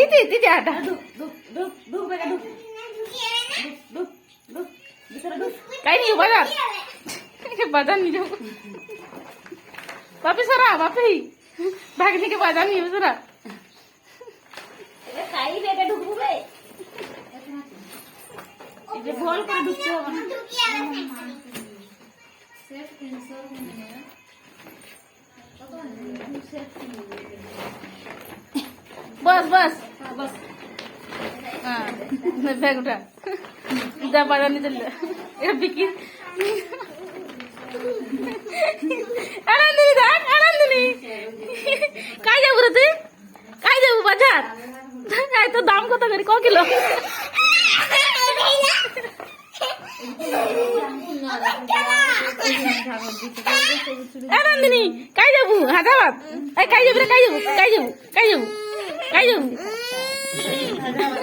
তিতি তিতি আটা কাই নিও বাজার বাজার নিয়ে যাবো বাপি সরা বাপি ভাগ্নিকে বাজার নিয়ে সরা কাই বেটা ঢুকবে এই যে ভুল করে ঢুকতে হবে না बस बस बस हाँ बैग उठा जा बाजार नहीं चल ये बिकी आनंदिनी देख आनंदिनी काय जाऊ रे तू काय जाऊ बाजार काय तो दाम कत करी क किलो आनंदिनी काय जाऊ हैदराबाद काय जाऊ रे काय जाऊ काय जाऊ काय जाऊ काय जाऊ